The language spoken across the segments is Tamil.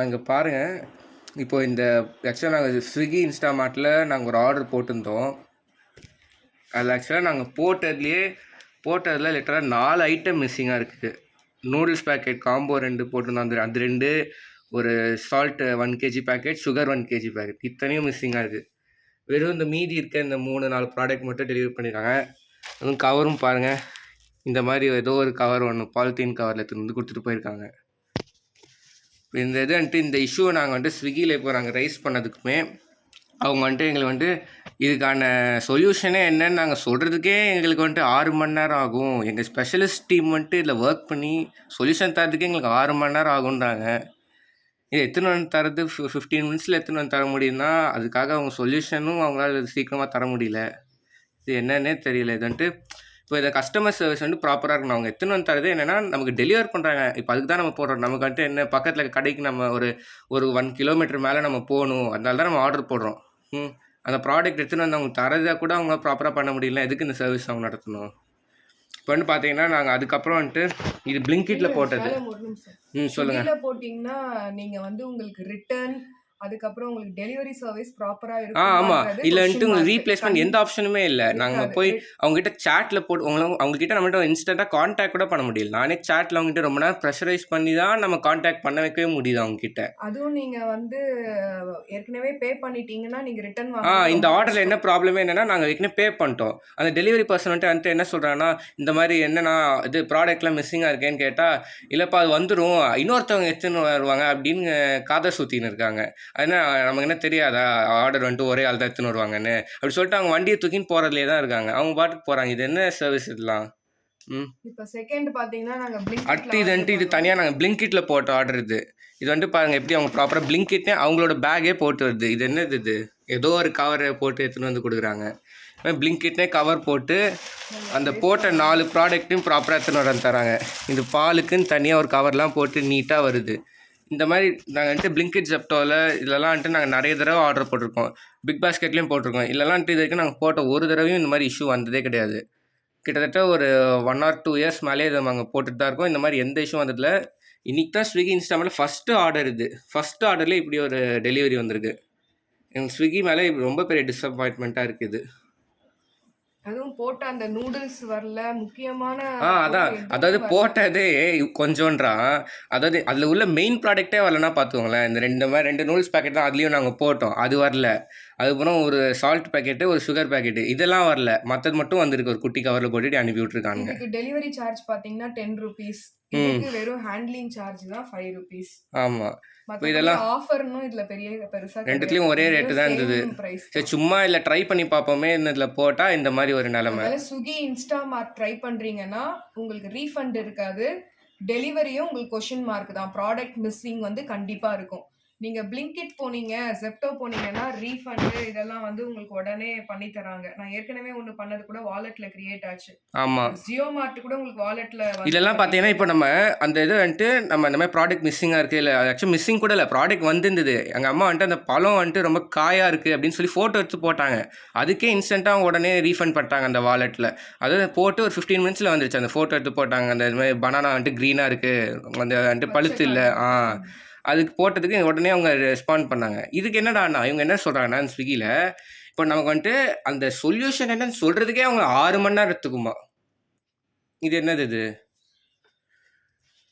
இங்கே பாருங்கள். இப்போ இந்த ஆக்சுவலாக நாங்கள் ஸ்விக்கி இன்ஸ்டாமார்ட்டில் நாங்கள் ஒரு ஆர்டர் போட்டிருந்தோம். அதில் ஆக்சுவலாக நாங்கள் போட்டதில் லிட்டராக 4 ஐட்டம் மிஸ்ஸிங்காக இருக்குது. நூடுல்ஸ் பேக்கெட் காம்போ 2 போட்டிருந்தோம். அது 2, ஒரு salt 1 kg packet, sugar 1 kg packet, இத்தனையும் மிஸ்ஸிங்காக இருக்குது. வெறும் இந்த மீதி இருக்க இந்த 3-4 ப்ராடக்ட் மட்டும் டெலிவரி பண்ணியிருக்காங்க. அதுவும் கவரும் பாருங்கள், இந்த மாதிரி ஏதோ ஒரு கவர் ஒன்று பாலித்தீன் கவரில் எடுத்துகிட்டு கொடுத்துட்டு போயிருக்காங்க. இந்த இந்த இஷ்யூவை நாங்கள் ஸ்விக்கியில் இப்போ நாங்கள் ரைஸ் பண்ணதுக்குமே அவங்க எங்களுக்கு இதுக்கான சொல்யூஷனே என்னன்னு நாங்கள் சொல்கிறதுக்கே எங்களுக்கு 6 மணி நேரம் ஆகும். எங்கள் ஸ்பெஷலிஸ்ட் டீம் இதில் ஒர்க் பண்ணி சொல்யூஷன் தரதுக்கே எங்களுக்கு 6 மணி நேரம் ஆகுன்றாங்க. இது எத்தனை வந்து தரது 15 மினிட்ஸில் எத்தனை வந்து தர முடியும்னா, அதுக்காக அவங்க சொல்யூஷனும் அவங்களால சீக்கிரமாக தர முடியல. இது என்னன்னே தெரியல. இப்போ இதை கஸ்டமர் சர்வீஸ் ப்ராப்பராக இருக்கணும். அவங்க எத்தனை வந்து தரது என்னென்னா நமக்கு டெலிவர் பண்ணுறாங்க. இப்போ அதுக்கு தான் நம்ம போடுறோம். நமக்கு என்ன பக்கத்தில் கடைக்கு நம்ம ஒரு 1 கிலோமீட்டர் மேலே நம்ம போகணும். அதனால தான் நம்ம ஆர்டர் போடுறோம். அந்த ப்ராடக்ட் எடுத்துன்னு வந்து அவங்க தரதை கூட அவங்க ப்ராப்பராக பண்ண முடியல. எதுக்கு இந்த சர்வீஸ் அவங்க நடத்தணும்? இப்போ பார்த்தீங்கன்னா நாங்கள் அதுக்கப்புறம் இது பிளிங்கிட்ல போட்டது. சொல்லுங்கள். போட்டிங்கன்னா நீங்கள் உங்களுக்கு ரிட்டர்ன், அதுக்கப்புறம் உங்களுக்கு டெலிவரி சர்வீஸ் ப்ராப்பராக இருக்கும். ஆமாம், இல்லைன்ட்டு உங்களுக்கு ரீப்ளேஸ்மெண்ட் எந்த ஆப்ஷனுமே இல்லை. நாங்கள் போய் அவங்ககிட்ட சேட்டில் போட்டு அவங்ககிட்ட நம்மகிட்ட இன்ஸ்டண்ட்டாக கான்டாக்ட் கூட பண்ண முடியல. நானே சேட்டில் அவங்ககிட்ட ரொம்ப நேரம் ப்ரெஷரைஸ் பண்ணி தான் நம்ம கான்டாக்ட் பண்ண வைக்கவே முடியுது அவங்ககிட்ட. அதுவும் நீங்கள் ஏற்கனவே பே பண்ணிட்டீங்கன்னா நீங்கள் ரிட்டர்ன் இந்த ஆர்டரில் என்ன ப்ராப்ளமே என்னென்னா, நாங்கள் ஏற்கனவே பே பண்ணிட்டோம். அந்த டெலிவரி பர்சன் என்ன சொல்கிறாங்கன்னா, இந்த மாதிரி என்னன்னா இது ப்ராடக்ட்லாம் மிஸ்ஸிங்காக இருக்கேன்னு கேட்டால், இல்லைப்பா அது வந்துடும், இன்னொருத்தவங்க எடுத்துன்னு வருவாங்க அப்படின்னு காதை சுற்றின்னு இருக்காங்க. அதனால் நமக்கு என்ன தெரியாதா ஆர்டர் ஒரே ஆள் தான் எடுத்துன்னு வருவாங்கன்னு அப்படி சொல்லிட்டு அவங்க வண்டியை தூக்கின்னு போகிறதுலே தான் இருக்காங்க. அவங்க பாட்டுக்கு போகிறாங்க. இது என்ன சர்வீஸ் இதெல்லாம்? இப்போ செகண்ட் பார்த்தீங்கன்னா நாங்கள் அடுத்து இது தனியாக நாங்கள் பிளிங்கிட்ல போட்ட ஆர்டர் இது பாருங்கள் எப்படி அவங்க ப்ராப்பராக பிளிங்கிட்னே அவங்களோட பேக்கே போட்டு வருது. இது என்னது? இது ஏதோ ஒரு கவரை போட்டு எடுத்துன்னு வந்து கொடுக்குறாங்க. பிளிங்கிட்னே கவர் போட்டு அந்த போட்ட 4 ப்ராடக்ட்டையும் ப்ராப்பராக எடுத்துன்னு வர தராங்க. இது பாலுக்குன்னு தனியாக ஒரு கவர்லாம் போட்டு நீட்டாக வருது. இந்த மாதிரி நாங்கள் பிளிங்கிட் ஜெப்டோவில் இதெல்லாம் நாங்கள் நிறைய தடவை ஆர்டர் போட்டிருக்கோம். பிக் பாஸ்கெட்லேயும் போட்டிருக்கோம். இதெல்லாம் இது வரைக்கும் நாங்கள் போட்ட ஒரு தடவையும் இந்த மாதிரி இஷ்யூ வந்ததே கிடையாது. கிட்டத்தட்ட ஒரு 1 or 2 இயர்ஸ் மேலே இதை நாங்கள் போட்டுட்டு தான் இருக்கோம். இந்த மாதிரி எந்த இஷ்யூ வந்ததில்ல. இன்றைக்கி தான் ஸ்விக்கி இன்ஸ்டாமார்ட்டில் ஃபஸ்ட்டு ஆர்டர் ஃபஸ்ட்டு ஆர்டர்லேயே இப்படி ஒரு டெலிவரி வந்திருக்கு. எங்கள் ஸ்விக்கி மேலே ரொம்ப பெரிய டிஸப்பாயின்ட்மெண்ட்டாக இருக்குது. அதுவும் போட்ட அந்த நூடுல்ஸ் வரல, முக்கியமான அதாவது போட்டதே கொஞ்சம்ன்றான். அதாவது அதில் உள்ள மெயின் ப்ராடக்டே வரலன்னா பார்த்துக்கோங்களேன். இந்த 2 நூடுல்ஸ் பேக்கெட் தான் அதுலேயும் நாங்கள் போட்டோம், அது வரல. அதுக்கப்புறம் ஒரு சால்ட் பேக்கெட்டு, ஒரு சுகர் பேக்கெட்டு, இதெல்லாம் வரல. மற்றது மட்டும் வந்திருக்கு. ஒரு குட்டி கவரில் போட்டுட்டு அனுப்பி விட்ருக்காங்க. இதுக்கு டெலிவரி சார்ஜ் பார்த்தீங்கன்னா 10 rupees. வெறும் ஹேண்ட்லிங் சார்ஜ் தான் 5 rupees. ஆமாம். இப்போ இதெல்லாம் ஆஃபர்னும் இதில் பெருசாக ரெண்டுத்துலேயும் ஒரே ரேட்டு தான் இருந்தது. சரி, சும்மா இல்லை ட்ரை பண்ணி பார்ப்போமே இதில் போட்டால் இந்த மாதிரி ஒரு நிலைமை. ஸ்விக்கி இன்ஸ்டாமார்ட் ட்ரை பண்ணுறீங்கன்னா உங்களுக்கு ரீஃபண்ட் இருக்காது, டெலிவரியும் உங்களுக்கு கொஷின் மார்க் தான். ப்ராடக்ட் மிஸ்ஸிங் கண்டிப்பாக இருக்கும். நீங்கள் பிளிங்கிட் போனீங்க, ஜெப்டோ போனீங்கன்னா ரீஃபண்டு இதெல்லாம் உங்களுக்கு உடனே பண்ணி தராங்க. நான் ஏற்கனவே ஒன்று பண்ணது கூட வாலெட்டில் கிரியேட் ஆச்சு. ஆமாம், ஜியோ மார்ட் கூட உங்களுக்கு வாலெட்டில் இதெல்லாம் பார்த்தீங்கன்னா இப்போ நம்ம அந்த இது நம்ம இந்த மாதிரி ப்ராடக்ட் மிஸ்ஸிங்காக இருக்குது, இல்லை ஆக்சுவலி மிஸ்ஸிங் கூட இல்லை, ப்ராடக்ட் வந்திருந்தது. எங்கள் அம்மா அந்த பழம் ரொம்ப காயாக இருக்குது அப்படின்னு சொல்லி ஃபோட்டோ எடுத்து போட்டாங்க. அதுக்கே இன்ஸ்டண்ட்டாக உடனே ரீஃபண்ட் பண்ணிட்டாங்க அந்த வாலெட்டில். அதாவது போட்டு ஒரு 15 மினிட்ஸில் வந்துருச்சு. அந்த ஃபோட்டோ எடுத்து போட்டாங்க. அந்த இது மாதிரி பனானா க்ரீனாக இருக்குது, அந்த பழுத்து இல்லை, அதுக்கு போட்டதுக்கு உடனே அவங்க ரெஸ்பாண்ட் பண்ணாங்க. இதுக்கு என்னடாண்ணா இவங்க என்ன சொல்கிறாங்கன்னா ஸ்விக்கியில், இப்போ நமக்கு அந்த சொல்யூஷன் என்னன்னு சொல்கிறதுக்கே அவங்க 6 மணி நேரம் எடுத்துக்குமா? இது என்னது இது?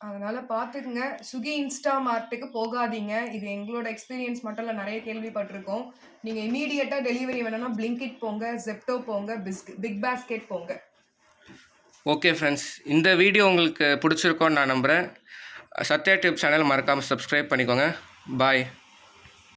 அதனால் பார்த்துக்குங்க, ஸ்விக்கி இன்ஸ்டாமார்ட்டுக்கு போகாதீங்க. இது எங்களோட எக்ஸ்பீரியன்ஸ் மட்டும் இல்லை, நிறைய கேள்விப்பட்டிருக்கோம். நீங்கள் இமீடியட்டாக டெலிவரி வேணும்னா பிளிங்கிட் போங்க, ஜெப்டோ போங்க, பிக் பாஸ்கெட் போங்க. ஓகே ஃப்ரெண்ட்ஸ், இந்த வீடியோ உங்களுக்கு பிடிச்சிருக்கோன்னு நான் நம்புகிறேன். சத்யா டியூப் சேனல் மறக்காமல் சப்ஸ்கிரைப் பண்ணிக்கோங்க. பாய்.